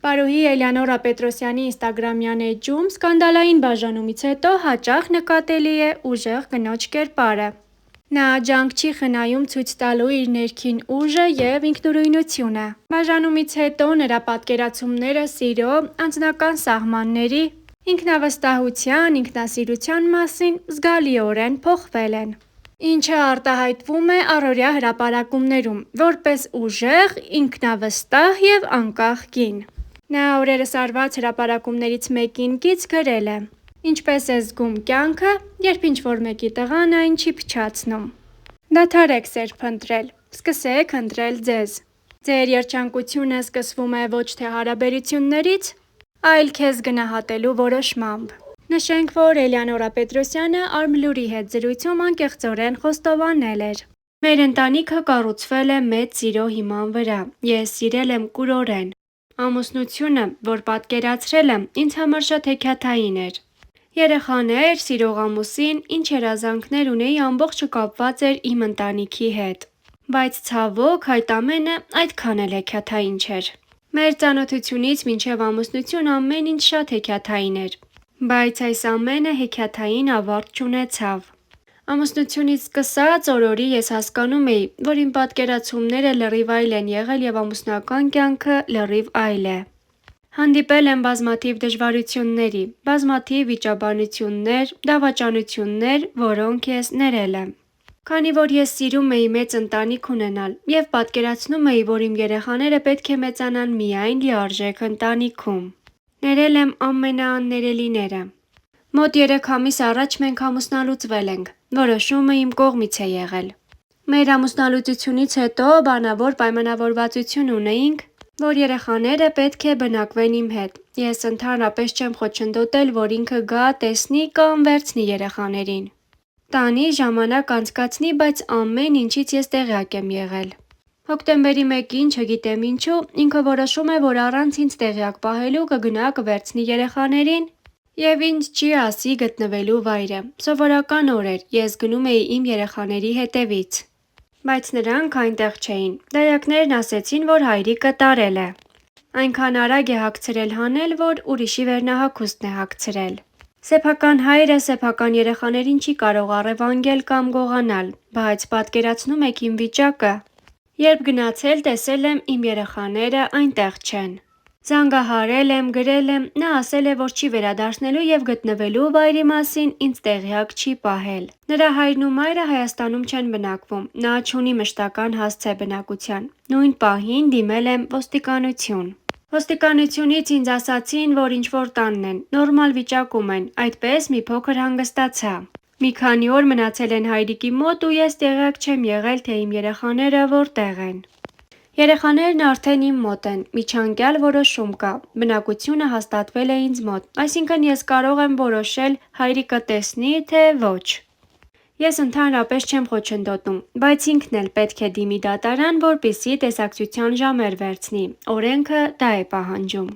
Պարուհի Էլեոնորա Պետրոսյանի ինստագրամյան էջում սկանդալային բաժանումից հետո հաճախ նկատելի է ուժեղ կնոջ կերպարը։ Նա ջանք չի խնայում ցույց տալու իր ներքին ուժը և ինքնուրույնությունը։ Բաժանումից հետո նրա պատկերացումները սիրո, անձնական սահմանների, ինքնավստահության, ինքնասիրության մասին զգալիորեն փոխվել են, ինչը արտահայտվում է առօրյա հրապարակումներում որպես ուժեղ, ինքնավստահ և անկախ կին։ Նա օրերս արված հրապարակումներից մեկին կից գրել է. «Ինչպես է զգում կյանքը, երբ ինչ-որ մեկի տղան այն չի փչացնում։ Դադարեք սեր փնտրել, սկսեք ընտրել ձեզ։ Ձեր երջանկությունը սկսվում է ոչ թե հարաբերություններից, այլ քեզ գնահատելու որոշմամբ»։ Նշենք, որ Էլեոնորա Պետրոսյանը Արմլուրի հետ զրույցում անկեղծորեն խոստովանել էր. «Մեր ընտանիքը կառուցվել է մեծ սիրո հիման վրա։ Ես սիրել եմ կուրորեն։ Ամուսնությունը, որ պատկերացրել եմ, ինձ համար շատ հեքիաթային էր։ Երեխաներ, սիրող ամուսին, ինչ երազանքներ ունեի, ամբողջը կապված էր իմ ընտանիքի հետ։ Բայց ցավոք, այդ ամենը այդքան էլ հեքիաթային չէր։ Մեր ծանոթությունից մինչև ամուսնություն ամեն ինչ շատ հեքիաթային էր։ Բայց այս ամենը հեքիաթային ավարտ չունեցավ։ Ամուսնությունից սկսած օր-օրի ես հասկանում էի, որ իմ պատկերացումները լրիվ այլ են եղել և ամուսնական կյանքը լրիվ այլ է։ Հանդիպել եմ բազմաթիվ դժվարությունների, բազմաթիվ վիճաբանություններ, դավաճանություններ, որոնք ես ներել եմ։ Քանի որ ես սիրում էի մեծ ընտանիք ունենալ և պատկերացնում էի, որ իմ երեխաները պետք է մեծանան միայն լիարժեք ընտանիքում։ Ներել եմ ամենաաններելիները։ Մոտ 3 ամիս առաջ մենք ամուսնալուծվել ենք։ Որոշումը իմ կողմից է եղել։ Մեր ամուսնալուծությունից հետո բանավոր պայմանավորվածություն ունեինք, որ երեխաները պետք է բնակվեն իմ հետ։ Ես ընդհանրապես չեմ խոչընդոտել, որ ինքը գա, տեսնի կամ վերցնի երեխաներին։ Տանի, ժամանակ անցկացնի, բայց ամեն ինչից ես տեղյակ եմ եղել։ Հոկտեմբերի 1-ին, չգիտեմ ինչու, ինքը որոշում է, որ առանց ինձ տեղյակ պահելու կգնա կվերցնի երեխաներին և ինձ չի ասի գտնվելու վայրը։ Սովորական օր էր, ես գնում էի իմ երեխաների հետևից։ Բայց նրանք այնտեղ չէին։ Դայակներն ասեցին, որ հայրիկը տարել է։ Այնքան արագ է հագցրել հանել, որ ուրիշի վերնահագուստն է հագցրել։ Սեփական հայրը սեփական երեխաներին չի կարող առևանգել կամ գողանալ, բայց պատկերացնու՞մ եք իմ վիճակը։ Երբ գնացել, տեսել եմ իմ երեխաները այնտեղ չեն։ Զանգահարել եմ, գրել եմ, նա ասել է, որ չի վերադարձնելու և գտնվելու վայրի մասին ինձ տեղյակ չի պահել։ Նրա հայրն ու մայրը Հայաստանում չեն բնակվում, նա չունի մշտական հասցե բնակության։ Նույն պահին դիմել եմ ոստիկանություն։ Ոստիկանությունից ինձ ասացին, որ ինչ-որ տանն են, նորմալ վիճակում են, այդպես մի փոքր հանգստացա։ Մի քանի օր մնացել են հայրիկի մոտ ու ես տեղյակ չեմ եղել, թե իմ երեխաները որտեղ են։ Երեխաներն արդեն իմ մոտ են, միջանկյալ որոշում կա, բնակությունը հաստատվել է ինձ մոտ, այսինքն ես կարող եմ որոշել հայրիկը տեսնի, թե ոչ։ Ես ընդհանրապես չեմ խոչընդոտում, բայց ինքն էլ պետք է դիմի դատարան, որպեսզի տեսակցության ժամեր վերցնի, օրենքը դա է պահանջում։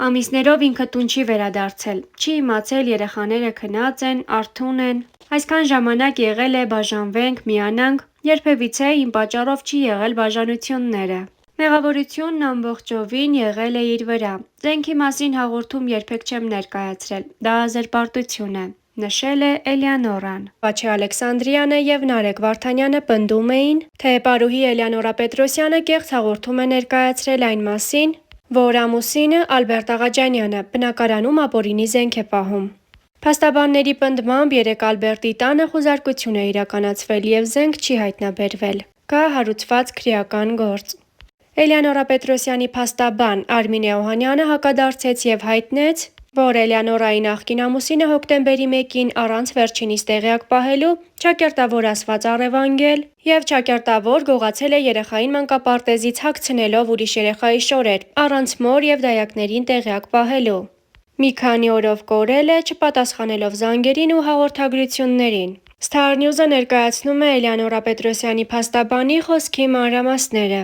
Ամիսներով ինքը տուն չի վերադարձել, չի իմացել երեխաները քնած են, արթուն են։ Այսքան ժամանակ եղել է բաժանվենք, միանանք, երբևիցե իմ պատճառով չի եղել բաժանությունները։ Մեղավորությունն ամբողջովին եղել է իր վրա։ Զենքի մասին հաղորդում երբեք չեմ ներկայացրել, դա ազերպարտություն է, նշել է Էլեոնորան։ Վաչե Ալեքսանդրյանը և Նարեկ Վարդանյանը պնդում էին, թե պարուհի Էլեոնորա Պետրոսյանը կեղծ հաղորդում է ներկայացրել այն մասին, որ ամուսինը Ալբերտ Աղաջանյանը բնակարանում ապօրինի զենք է պահում։ Փաստաբանների պնդմամբ երեկ Ալբերտի տանը խուզարկություն է իրականացվել և զենք չի հայտնաբերվել։ Կա հարուցված քրեական գործ։ Էլեոնորա Պետրոսյանի փաստաբան Արմինե Օհանյանը հակադարձեց և հայտնեց, որ Էլեոնորայի նախկին ամուսինը հոկտեմբերի 1-ին առանց վերջինիս տեղյակ պահելու ճակերտավոր ասված առևանգել և ճակերտավոր գողացել է երեխային մանկապարտեզից հագցնելով ուրիշ երեխայի շորեր, առանց մոր և դայակներին տեղյակ պահելու։ Մի քանի օրով կորել է, չպատասխանելով զանգերին ու հաղորդագրություններին։ Star News-ը ներկայացնում է Էլեոնորա Պետրոսյանի փաստաբանի խոսքի մանրամասները։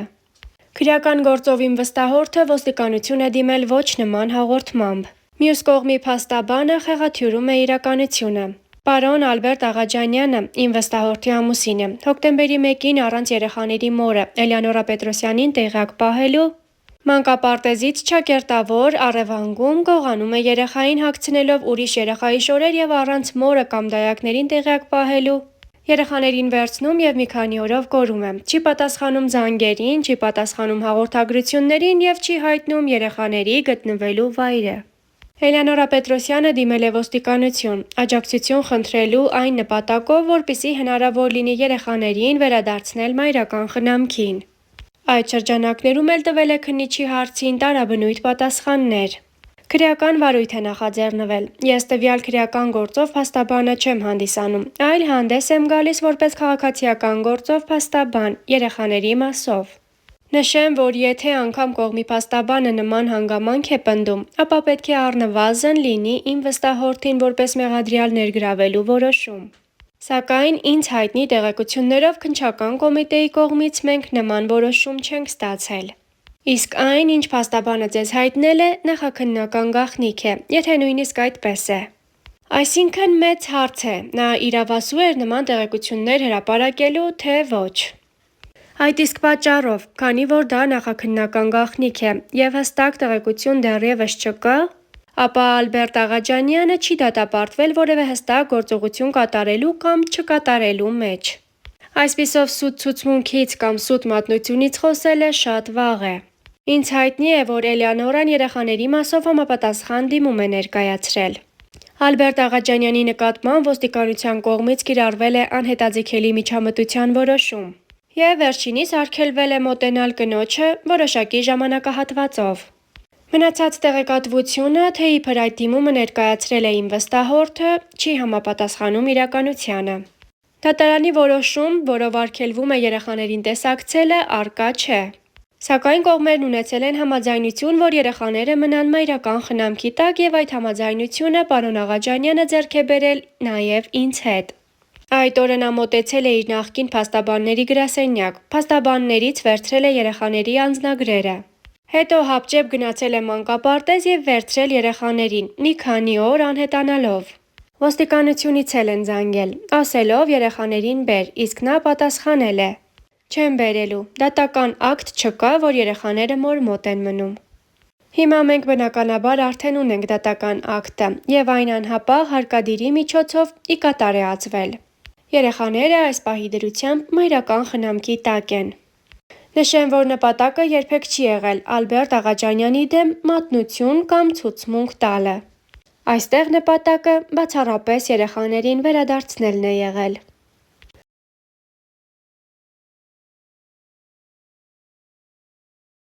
Քրեական գործով իմ վստահորդը ոստիկանություն է դիմել ոչ նման հաղորդմամբ։ Մյուս կողմի փաստաբանը խեղաթյուրում է իրականությունը։ Պարոն Ալբերտ Աղաջանյանը, իմ վստահորդի ամուսինը, հոկտեմբերի 1-ին առանց երեխաների մորը Էլեոնորա Պետրոսյանին տեղյակ պահելու Մանկապարտեզից ճակերտավոր առևանգում գողանում է երեխային հագցնելով ուրիշ երեխայի շորեր և առանց մորը կամ դայակներին տեղյակ պահելու երեխաներին վերցնում և մի քանի օրով կորում է, չի պատասխանում զանգերին, չի պատասխանում հաղորդագրություններին և չի հայտնում երեխաների գտնվելու վայրը։ Էլեոնորա Պետրոսյանը դիմել է ոստիկանություն, աջակցություն խնդրելու այն նպատակով, որպեսզի հնարավոր լինի երեխաներին վերադարձնել մայրական խնամքին։ Այդ շրջանակներում էլ տվել է քննիչի հարցին տարաբնույթ պատասխաններ։ Քրեական վարույթ է նախաձեռնվել։ Ես տվյալ քրեական գործով փաստաբանը չեմ հանդիսանում, այլ հանդես եմ գալիս որպես քաղաքացիական գործով փաստաբան երեխաների մասով։ Նշեմ, որ եթե անգամ կողմի փաստաբանը նման հանգամանք է պնդում, ապա պետք է առնվազն լինի իմ վստահորդին որպես մեղադրյալ ներգրավելու որոշում։ Սակայն ինձ հայտնի տեղեկություններով քննչական կոմիտեի կողմից մենք նման որոշում չենք ստացել։ Իսկ այն, ինչ փաստաբանը ձեզ հայտնել է, նախաքննական գաղտնիք է, եթե նույնիսկ այդպես է։ Այսինքն մեծ հարց է, նա իրավասու էր նման տեղեկություններ հրապարակելու, թե ոչ։ Այդ իսկ պատճառով, քանի որ դա նախաքննական գաղտնիք է և հստակ տեղեկություն դեռևս չկա, ապա Ալբերտ Աղաջանյանը չի դատապարտվել որևէ հստակ գործողություն կատարելու կամ չկատարելու մեջ։ Այսպիսով սուտ ցուցմունքից կամ սուտ մատնությունից խոսելը շատ վաղ է։ Ինձ հայտնի է, որ Էլեոնորան երեխաների մասով համապատասխան դիմում է ներկայացրել։ Ալբերտ Աղաջանյանի նկատմամբ ոստիկանության կողմից կիրառվել է անհետաձգելի միջամտության որոշում և վերջինիս արգելվել է մոտենալ կնոջը որոշակի ժամանակահատվածով։ Մնացած տեղեկատվությունը, թե իբր այդ դիմումը ներկայացրել է իմ վստահորդը, չի համապատասխանում իրականությանը։ Դատարանի որոշում, որով արգելվում է երեխաներին տեսակցելը, առկա չէ։ Սակայն կողմերն ունեցել են համաձայնություն, որ երեխաները մնան մայրական խնամքի տակ և այդ համաձայնությունը պարոն Աղաջանյանը ձեռք է բերել նաև ինձ հետ։ Այդ օրը նա մոտեցել է իր նախկին փաստաբանների գրասենյակ, փաստաբաններից վերցրել է երեխաների անձնագրերը։ Հետո հապճեպ գնացել է մանկապարտեզ և վերցրել երեխաներին, մի քանի օր անհետանալով։ Ոստիկանությունից էլ են զանգել, ասելով երեխաներին բեր, իսկ նա պատասխանել է. չեմ բերելու, դատական ակտ չկա, որ երեխաները մոր մոտ են մնում։ Հիմա մենք բնականաբար արդեն ունենք դատական ակտը և այն անհապաղ հարկադիրի միջոցով ի կատար է ածվել։ Երեխաները այս պահի դրությամբ մայրական խնամքի տակ են։ Նշեմ, որ նպատակը երբեք չի եղել Ալբերտ Աղաջանյանի դեմ մատնություն կամ ցուցմունք տալը։ Այստեղ նպատակը բացառապես երեխաներին վերադարձնելն է եղել։